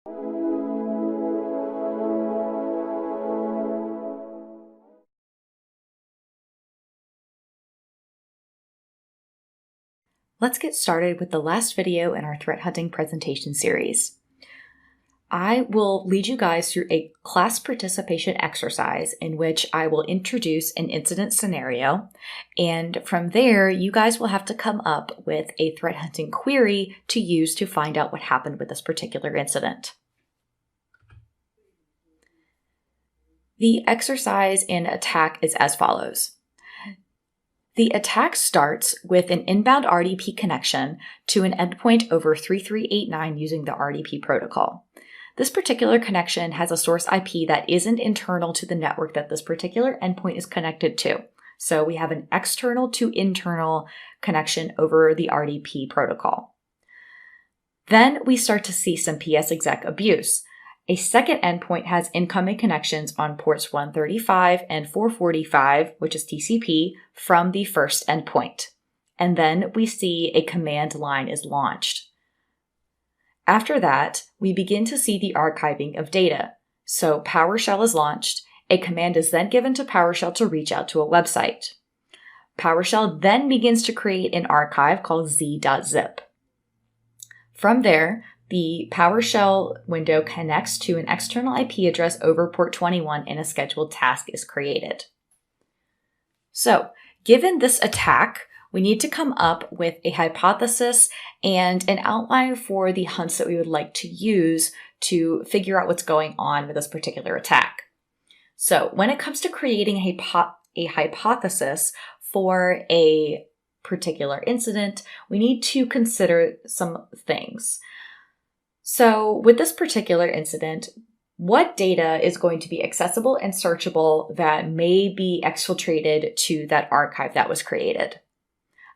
Let's get started with the last video in our threat hunting presentation series. I will lead you guys through a class participation exercise in which I will introduce an incident scenario, and from there you guys will have to come up with a threat hunting query to use to find out what happened with this particular incident. The exercise in attack is as follows. The attack starts with an inbound RDP connection to an endpoint over 3389 using the RDP protocol. This particular connection has a source IP that isn't internal to the network that this particular endpoint is connected to. So we have an external to internal connection over the RDP protocol. Then we start to see some PsExec abuse. A second endpoint has incoming connections on ports 135 and 445, which is TCP, from the first endpoint. And then we see a command line is launched. After that, we begin to see the archiving of data. So PowerShell is launched. A command is then given to PowerShell to reach out to a website. PowerShell then begins to create an archive called z.zip. From there, the PowerShell window connects to an external IP address over port 21 and a scheduled task is created. So, given this attack, we need to come up with a hypothesis and an outline for the hunts that we would like to use to figure out what's going on with this particular attack. So, when it comes to creating a hypothesis for a particular incident, we need to consider some things. So with this particular incident, what data is going to be accessible and searchable that may be exfiltrated to that archive that was created?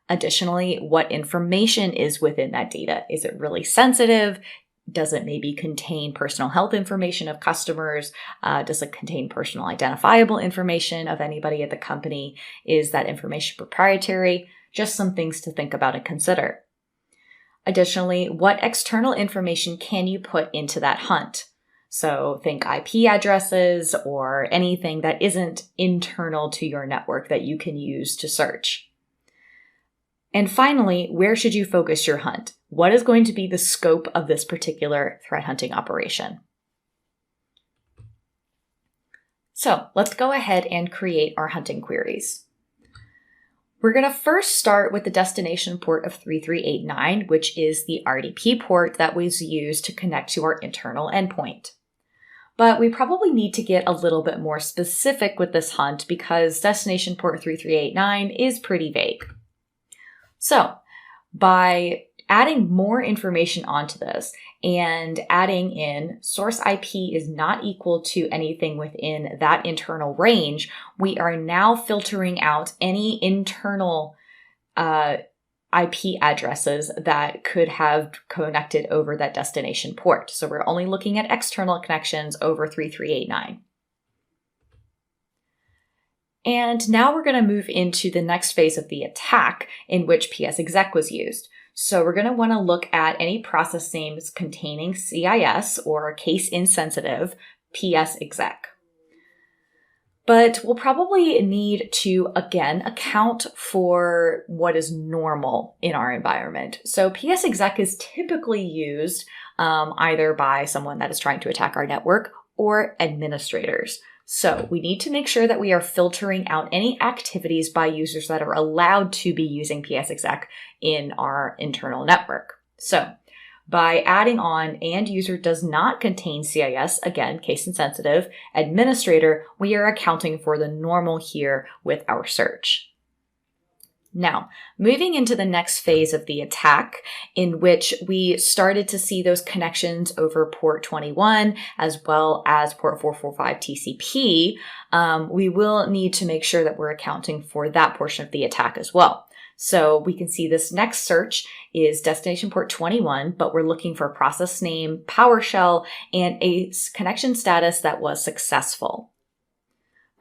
Additionally, what information is within that data? Is it really sensitive? Does it maybe contain personal health information of customers? Does it contain personal identifiable information of anybody at the company? Is that information proprietary? Just some things to think about and consider. Additionally, what external information can you put into that hunt? So think IP addresses or anything that isn't internal to your network that you can use to search. And finally, where should you focus your hunt? What is going to be the scope of this particular threat hunting operation? So let's go ahead and create our hunting queries. We're going to first start with the destination port of 3389, which is the RDP port that was used to connect to our internal endpoint. But we probably need to get a little bit more specific with this hunt because destination port 3389 is pretty vague. So, by adding more information onto this and adding in source IP is not equal to anything within that internal range, we are now filtering out any internal IP addresses that could have connected over that destination port. So we're only looking at external connections over 3389. And now we're going to move into the next phase of the attack in which PsExec was used. So we're going to want to look at any process names containing CIS or case insensitive PsExec. But we'll probably need to, again, account for what is normal in our environment. So PsExec is typically used either by someone that is trying to attack our network or administrators. So we need to make sure that we are filtering out any activities by users that are allowed to be using PsExec in our internal network. So by adding on and user does not contain CIS, again, case insensitive, administrator, we are accounting for the normal here with our search. Now, moving into the next phase of the attack, in which we started to see those connections over port 21 as well as port 445 TCP, we will need to make sure that we're accounting for that portion of the attack as well. So we can see this next search is destination port 21, but we're looking for process name, PowerShell, and a connection status that was successful.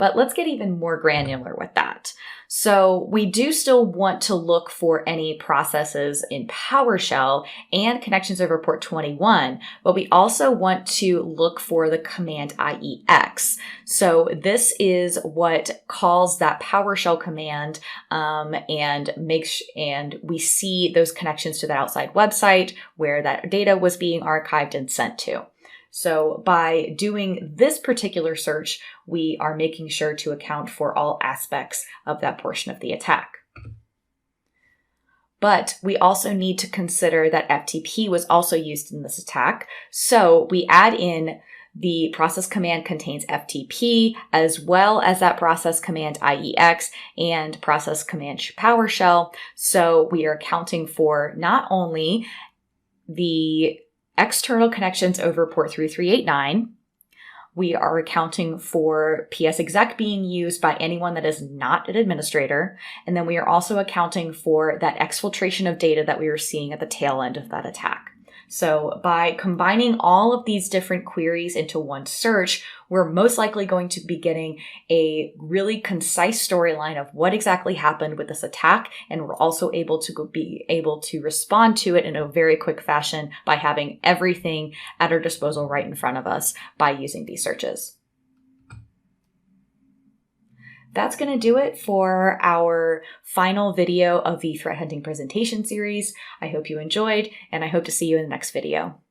But let's get even more granular with that. So we do still want to look for any processes in PowerShell and connections over port 21, but we also want to look for the command IEX. So this is what calls that PowerShell command and we see those connections to the outside website where that data was being archived and sent to. So by doing this particular search, we are making sure to account for all aspects of that portion of the attack. But we also need to consider that FTP was also used in this attack. So we add in the process command contains FTP, as well as that process command IEX and process command PowerShell. So we are accounting for not only the external connections over port 3389, we are accounting for PsExec being used by anyone that is not an administrator, and then we are also accounting for that exfiltration of data that we were seeing at the tail end of that attack. So by combining all of these different queries into one search, we're most likely going to be getting a really concise storyline of what exactly happened with this attack, and we're also able to respond to it in a very quick fashion by having everything at our disposal right in front of us by using these searches. That's going to do it for our final video of the threat hunting presentation series. I hope you enjoyed, and I hope to see you in the next video.